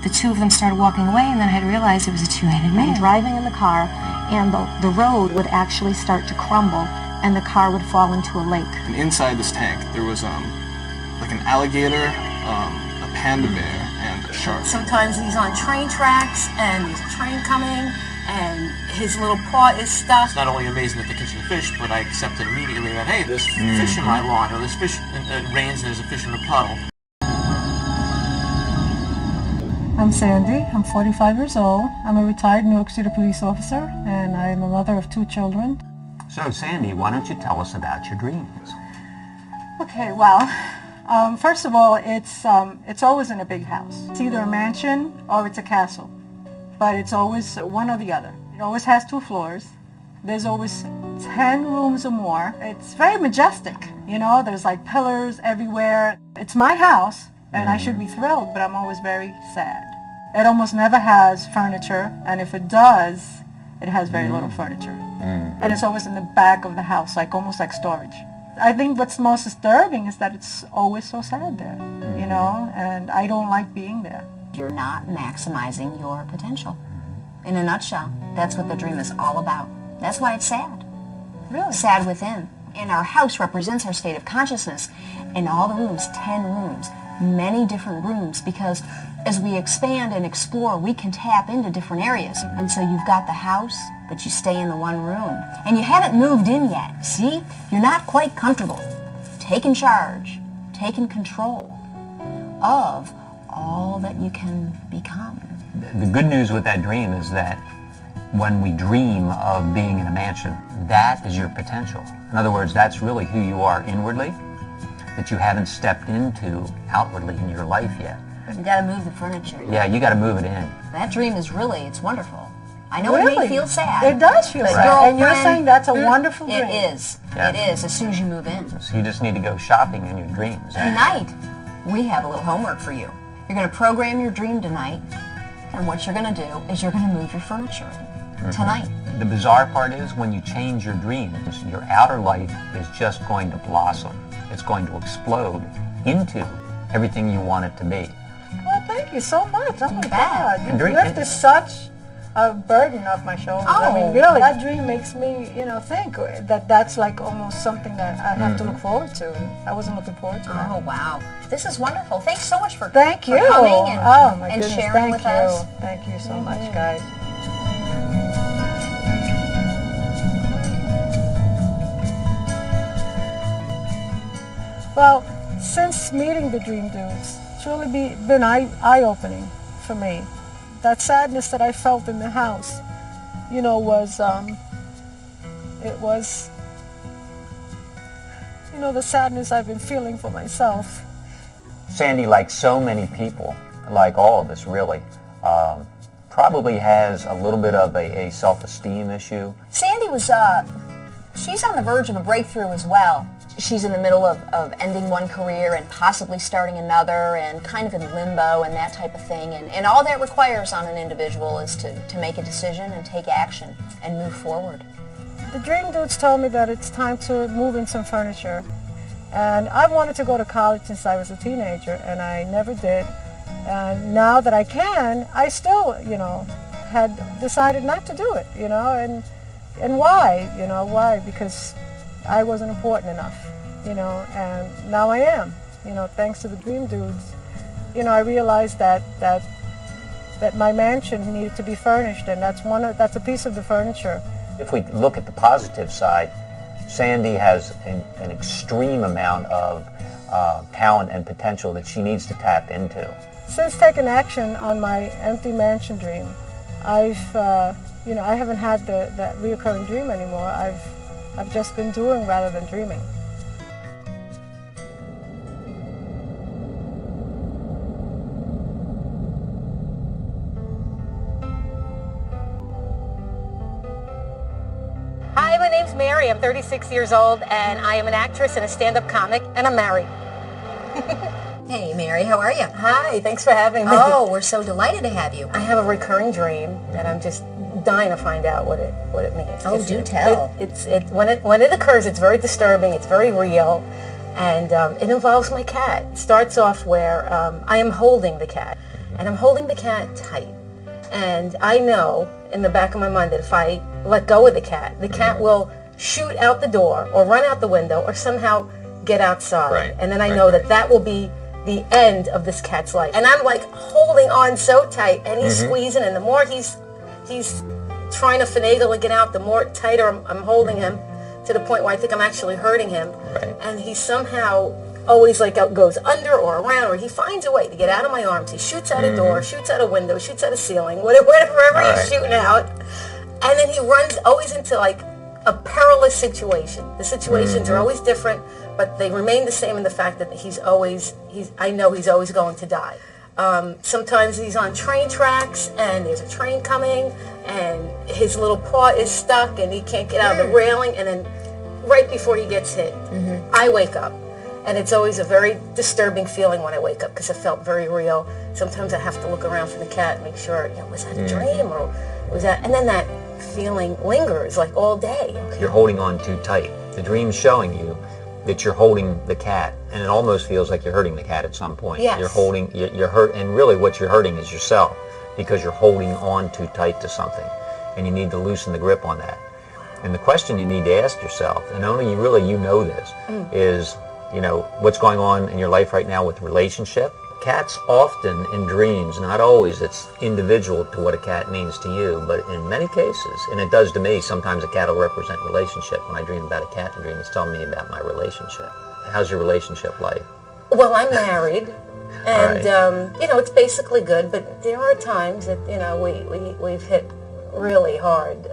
the two of them started walking away, and then I had realized it was a two-headed man. And driving in the car, and the road would actually start to crumble, and the car would fall into a lake. And inside this tank, there was like an alligator, a panda bear, and a shark. Sometimes he's on train tracks, and there's a train coming, and his little paw is stuck. It's not only amazing that they catch the fish, but I accepted immediately that, hey, there's fish in my lawn, or there's fish, it rains and there's a fish in the puddle. I'm Sandy. I'm 45 years old. I'm a retired New York City police officer, and I'm a mother of 2 children. So, Sandy, why don't you tell us about your dreams? Okay, well, first of all, it's always in a big house. It's either a mansion or it's a castle, but it's always one or the other. It always has 2 floors. There's always 10 rooms or more. It's very majestic, you know. There's like pillars everywhere. It's my house, and I should be thrilled, but I'm always very sad. It almost never has furniture, and if it does, it has very little furniture. And it's always in the back of the house, like almost like storage. I think what's most disturbing is that it's always so sad there, you know, and I don't like being there. You're not maximizing your potential. In a nutshell, that's what the dream is all about. That's why it's sad. Really? Sad within. And our house represents our state of consciousness. In all the rooms, 10 rooms, many different rooms, because as we expand and explore, we can tap into different areas. And so you've got the house, but you stay in the one room. And you haven't moved in yet. See? You're not quite comfortable. Taking charge, taking control of all that you can become. The good news with that dream is that when we dream of being in a mansion, that is your potential. In other words, that's really who you are inwardly, that you haven't stepped into outwardly in your life yet. You gotta move the furniture. Yeah, you gotta move it in. That dream is really, it's wonderful. I know it may feel sad. It does feel sad. And you're saying that's a wonderful dream. It is. Yeah. It is, as soon as you move in. So you just need to go shopping in your dreams. Tonight, we have a little homework for you. You're going to program your dream tonight, and what you're going to do is you're going to move your furniture in tonight. The bizarre part is when you change your dreams, your outer life is just going to blossom. It's going to explode into everything you want it to be. Well, thank you so much. Oh, my God. And You lifted such a burden off my shoulders. I mean, really, that dream makes me, you know, think that that's like almost something that I have to look forward to. And I wasn't looking forward to that. Oh, wow. This is wonderful. Thanks so much for coming and sharing with us. Thank you so much, guys. Well, since meeting the Dream Dudes, it's really been eye-opening for me. That sadness that I felt in the house, you know, was, it was, you know, the sadness I've been feeling for myself. Sandy, like so many people, like all of us really, probably has a little bit of a self-esteem issue. Sandy was, she's on the verge of a breakthrough as well. She's in the middle of ending one career and possibly starting another, and kind of in limbo and that type of thing. And all that requires on an individual is to make a decision and take action and move forward. The Dream Dudes told me that it's time to move in some furniture. And I've wanted to go to college since I was a teenager, and I never did. And now that I can, I still, you know, had decided not to do it, you know, and why, you know, why? Because I wasn't important enough, you know, and now I am, you know, thanks to the Dream Dudes. You know, I realized that my mansion needed to be furnished, and that's a piece of the furniture. If we look at the positive side, Sandy has an extreme amount of talent and potential that she needs to tap into. Since taking action on my empty mansion dream, I've, you know, I haven't had that reoccurring dream anymore. I've just been doing rather than dreaming. Hi, my name's Mary. I'm 36 years old, and I am an actress and a stand-up comic, and I'm married. Hey, Mary, how are you? Hi, thanks for having me. Oh, we're so delighted to have you. I have a recurring dream that I'm just dying to find out what it means. Oh, do tell. When it occurs, it's very disturbing, it's very real, and it involves my cat. It starts off where I am holding the cat, and I'm holding the cat tight. And I know in the back of my mind that if I let go of the cat will shoot out the door or run out the window or somehow get outside. Right. And then I know that will be the end of this cat's life. And I'm like holding on so tight, and he's squeezing, and the more he's trying to finagle and get out, the more tighter I'm holding him, to the point where I think I'm actually hurting him. Right. And he somehow always like goes under or around, or he finds a way to get out of my arms. He shoots out a door, shoots out a window, shoots out a ceiling, wherever he's shooting out. And then he runs always into like a perilous situation. The situations are always different, but they remain the same in the fact that I know he's always going to die. Sometimes he's on train tracks and there's a train coming and his little paw is stuck and he can't get out of the railing, and then right before he gets hit, I wake up. And it's always a very disturbing feeling when I wake up because it felt very real. Sometimes I have to look around for the cat and make sure, was that a dream or was that, and then that feeling lingers like all day. You're holding on too tight. The dream's showing you that you're holding the cat, and it almost feels like you're hurting the cat at some point. Yes. You're hurt, and really what you're hurting is yourself, because you're holding on too tight to something, and you need to loosen the grip on that. And the question you need to ask yourself, and only you know this, is, what's going on in your life right now with relationship. Cats often in dreams, not always, it's individual to what a cat means to you, but in many cases, and it does to me, sometimes a cat will represent relationship. When I dream about a cat in a dream, it's telling me about my relationship. How's your relationship life? Well, I'm married, and it's basically good, but there are times that we've hit really hard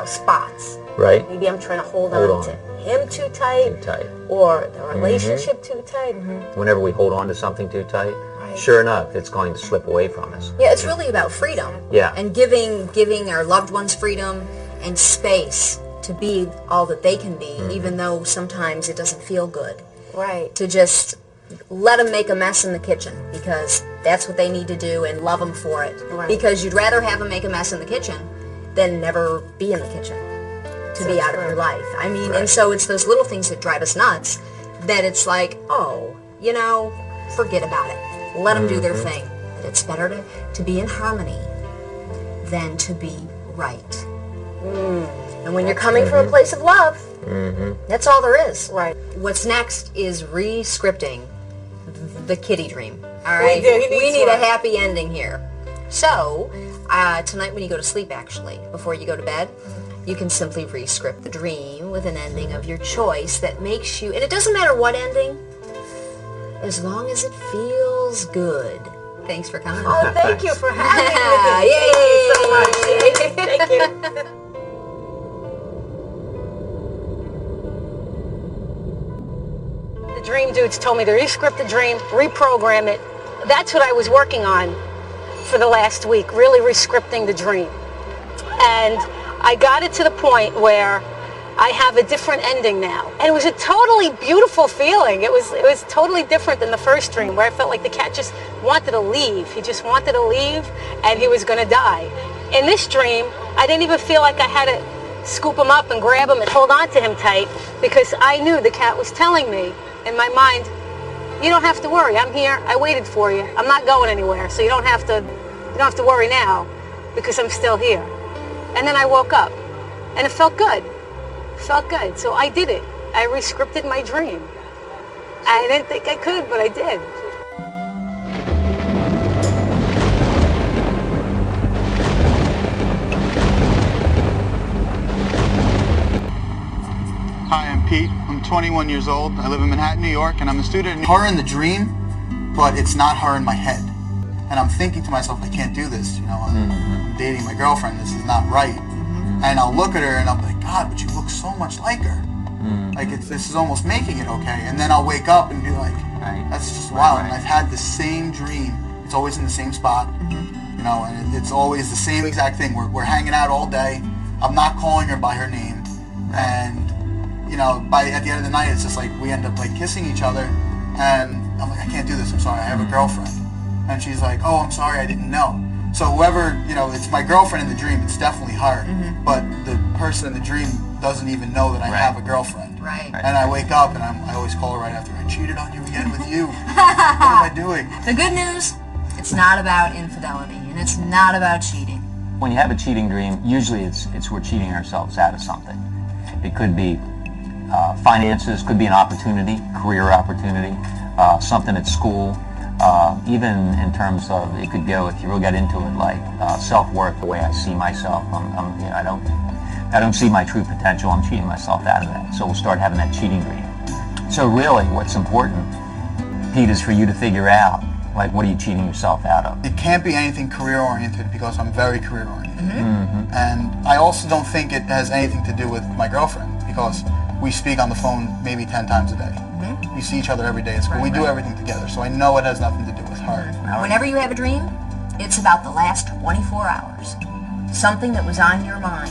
spots. Right. Maybe I'm trying to hold on to him too tight, or the relationship too tight. Whenever we hold on to something too tight, sure enough, it's going to slip away from us. Yeah, it's really about freedom. Yeah. And giving our loved ones freedom and space to be all that they can be, even though sometimes it doesn't feel good. Right. To just let them make a mess in the kitchen, because that's what they need to do, and love them for it. Right. Because you'd rather have them make a mess in the kitchen than never be in the kitchen, to be out of your life. I mean, and so it's those little things that drive us nuts, that it's like, forget about it. Let them do their thing. But it's better to be in harmony than to be right. And when you're coming from a place of love, that's all there is. Right. What's next is re-scripting the kitty dream. All right? We need a happy ending here. So, tonight when you go to sleep, actually, before you go to bed, you can simply re-script the dream with an ending of your choice that makes you, and it doesn't matter what ending, as long as it feels good. Thanks for coming. Oh, thank you for having me. Thank you so much. Thank you. The dream dudes told me to re-script the dream, reprogram it. That's what I was working on for the last week, really re-scripting the dream. And I got it to the point where I have a different ending now. And it was a totally beautiful feeling. It was totally different than the first dream, where I felt like the cat just wanted to leave. He just wanted to leave, and he was going to die. In this dream, I didn't even feel like I had to scoop him up and grab him and hold on to him tight, because I knew the cat was telling me in my mind, you don't have to worry. I'm here. I waited for you. I'm not going anywhere, so you don't have to worry now, because I'm still here. And then I woke up, and it felt good. It felt good. So I did it. I re-scripted my dream. I didn't think I could, but I did. Hi, I'm Pete. I'm 21 years old. I live in Manhattan, New York, and I'm a student. Her in the dream, but it's not her in my head. And I'm thinking to myself, I can't do this. I'm dating my girlfriend. This is not right. And I'll look at her and I'll be like, God, but you look so much like her. Like, this is almost making it okay. And then I'll wake up and be like, that's just wild. And I've had the same dream. It's always in the same spot. And it's always the same exact thing. We're hanging out all day. I'm not calling her by her name. And, at the end of the night, it's just like we end up like kissing each other. And I'm like, I can't do this. I'm sorry. I have a girlfriend. And she's like, oh, I'm sorry. I didn't know. So whoever, it's my girlfriend in the dream, it's definitely her. But the person in the dream doesn't even know that I have a girlfriend. Right. And I wake up and I always call her right after, I cheated on you again with you. What am I doing? The good news, It's not about infidelity, and it's not about cheating. When you have a cheating dream, usually it's we're cheating ourselves out of something. It could be finances, could be an opportunity, career opportunity, something at school, even in terms of, it could go, if you really got into it, like self-worth, the way I see myself. You know, I don't see my true potential. I'm cheating myself out of that. So we'll start having that cheating dream. So really, what's important, Pete, is for you to figure out, like, what are you cheating yourself out of? It can't be anything career-oriented because I'm very career-oriented. And I also don't think it has anything to do with my girlfriend because we speak on the phone maybe 10 times a day. We see each other every day at school. We do everything together, so I know it has nothing to do with her. Whenever you have a dream, it's about the last 24 hours. Something that was on your mind.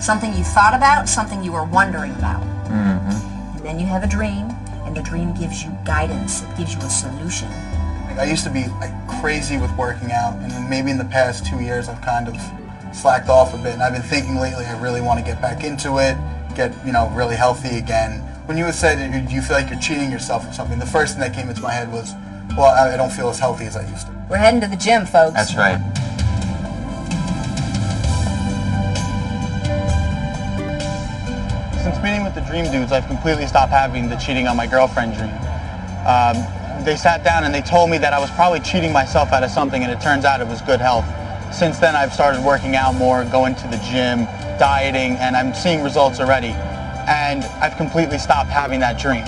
Something you thought about, something you were wondering about. And then you have a dream, and the dream gives you guidance. It gives you a solution. I used to be like crazy with working out, and then maybe in the past 2 years I've kind of slacked off a bit, and I've been thinking lately I really want to get back into it, get, you know, really healthy again. When you had said you feel like you're cheating yourself or something, the first thing that came into my head was, well, I don't feel as healthy as I used to. We're heading to the gym, folks. That's right. Since meeting with the Dream Dudes, I've completely stopped having the cheating on my girlfriend dream. They sat down and they told me that I was probably cheating myself out of something, and it turns out it was good health. Since then, I've started working out more, going to the gym, dieting, and I'm seeing results already. And I've completely stopped having that dream.